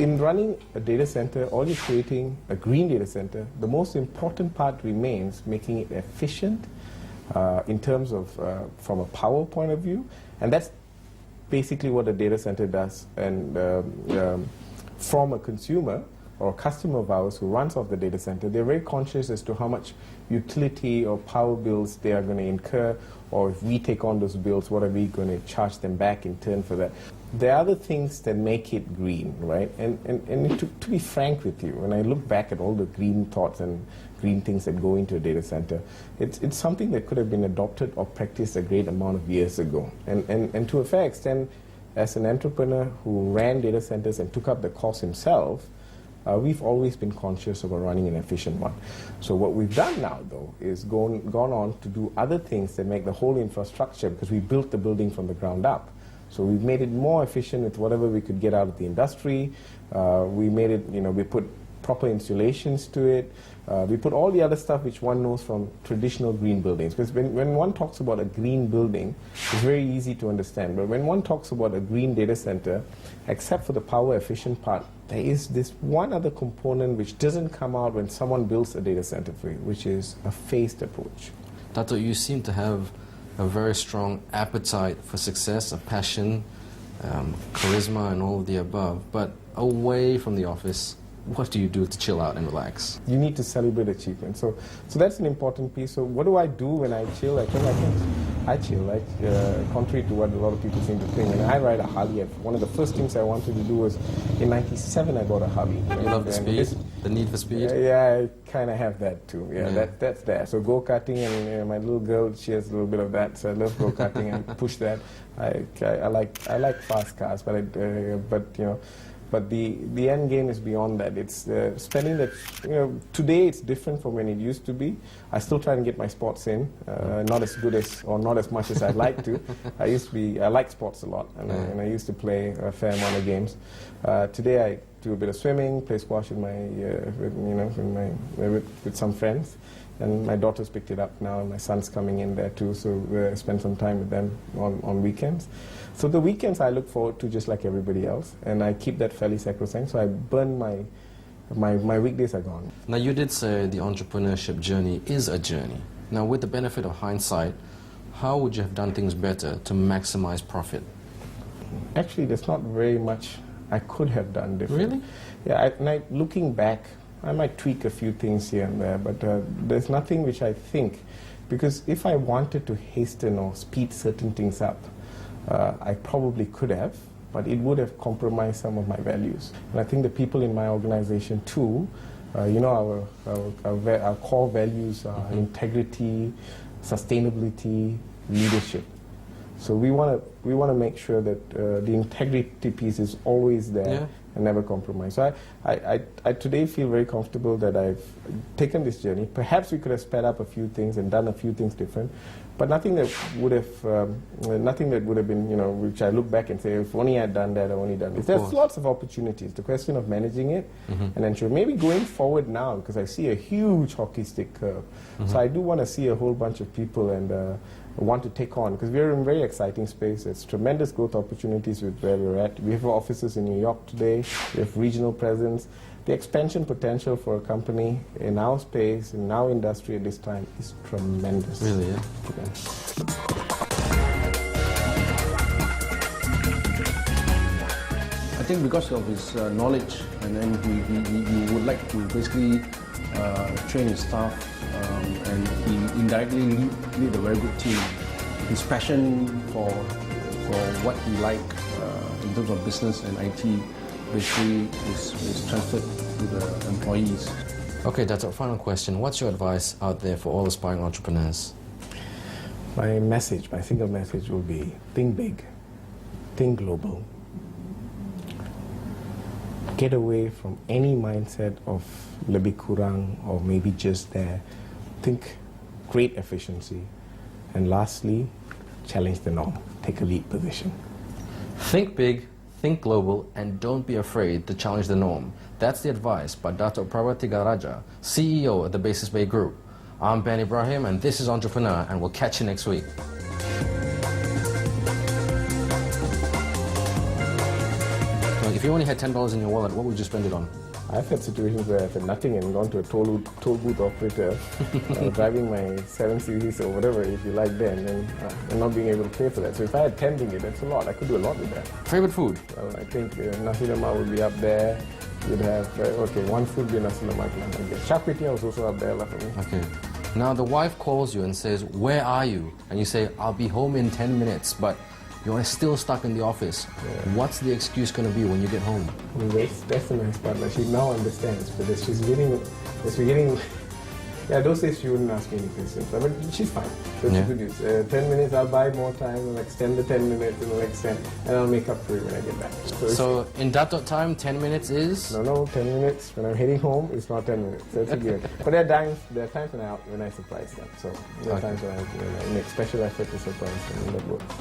in running a data center, or you're creating a green data center, the most important part remains making it efficient in terms of from a power point of view, and that's basically what a data center does. And from a consumer or a customer of ours who runs off the data center, they're very conscious as to how much utility or power bills they are going to incur, or if we take on those bills, what are we going to charge them back in turn for that. There are other things that make it green, right? And to be frank with you, when I look back at all the green thoughts and green things that go into a data center, it's something that could have been adopted or practiced a great amount of years ago. And to a fair extent, as an entrepreneur who ran data centers and took up the cost himself, we've always been conscious about running an efficient one. So what we've done now, though, is gone on to do other things that make the whole infrastructure, because we built the building from the ground up. So we've made it more efficient with whatever we could get out of the industry. We made it, we put proper insulations to it. We put all the other stuff which one knows from traditional green buildings. Because when one talks about a green building, it's very easy to understand. But when one talks about a green data center, except for the power efficient part, there is this one other component which doesn't come out when someone builds a data center for you, which is a phased approach. Dato, you seem to have a very strong appetite for success, a passion, charisma, and all of the above. But away from the office, what do you do to chill out and relax? You need to celebrate achievement. So that's an important piece. So what do I do when I chill? I chill. Contrary to what a lot of people seem to think. And I ride a Harley. One of the first things I wanted to do was, in '97, I bought a Harley. You love the speed? The need for speed? Yeah, I kind of have that too. Yeah. That's there. So go-karting, and my little girl, she has a little bit of that. So I love go-karting and push that. I like fast cars, but the end game is beyond that. It's spending that, today it's different from when it used to be. I still try and get my sports in, not as good as, or not as much as I'd like to. I like sports a lot, and I used to play a fair amount of games. Today I do a bit of swimming, play squash with with some friends. And my daughter's picked it up now, and my son's coming in there too, so I spend some time with them on weekends. So the weekends I look forward to just like everybody else, and I keep that fairly sacrosanct, so I burn my weekdays are gone. Now, you did say the entrepreneurship journey is a journey. Now, with the benefit of hindsight, how would you have done things better to maximize Actually, there's not very much I could have done different. Really? Yeah, looking back, I might tweak a few things here and there, but there's nothing which I think, because if I wanted to hasten or speed certain things up, I probably could have, but it would have compromised some of my values. And I think the people in my organization too, our core values are integrity, sustainability, leadership. So we want to make sure that the integrity piece is always there and never compromise. So I today feel very comfortable that I've taken this journey. Perhaps we could have sped up a few things and done a few things different, but nothing that would have been, which I look back and say, if only I'd done that, I've only done this. There's lots of opportunities. The question of managing it and ensure, maybe going forward now, because I see a huge hockey stick curve. So I do want to see a whole bunch of people and want to take on, because we're in a very exciting space. There's tremendous growth opportunities with where we're at. We have offices in New York today. We have regional presence. The expansion potential for a company in our space, in our industry at this time is tremendous. Really, yeah? I think because of his knowledge, and then he would like to basically train his staff, and he indirectly lead a very good team. His passion for what he like in terms of business and IT basically is transferred to the employees. Okay, that's our final question. What's your advice out there for all aspiring entrepreneurs? My single message will be, think big, think global. Get away from any mindset of lebih kurang or maybe just there. Think great efficiency. And lastly, challenge the norm. Take a lead position. Think big, think global, and don't be afraid to challenge the norm. That's the advice by Dato Praba Thiagarajah, CEO of the Basis Bay Group. I'm Ben Ibrahim, and this is Entrepreneur, and we'll catch you next week. If you only had $10 in your wallet, what would you spend it on? I've had situations where I've had nothing and gone to a toll booth operator, driving my 7 Series or whatever, if you like, then, and not being able to pay for that. So if I had 10 ringgit, that's a lot. I could do a lot with that. Favorite food? Well, I think nasi lemak would be up there. You'd have, okay, one food would be nasi lemak. Char kway teow was also up there for me. Okay. Now the wife calls you and says, "Where are you?" And you say, "I'll be home in 10 minutes," but you're still stuck in the office. Yeah. What's the excuse going to be when you get home? That's the nice part. She now understands, but she's beginning. Yeah, those days she wouldn't ask me any questions, but she's fine. That's good news. 10 minutes, I'll buy more time, I'll extend the 10 minutes, and I'll make up for it when I get back. So in Dato time, 10 minutes is? No, 10 minutes. When I'm heading home, it's not 10 minutes. That's a given. But there are times when I surprise them. So there are times when I make special effort to surprise them, and that works.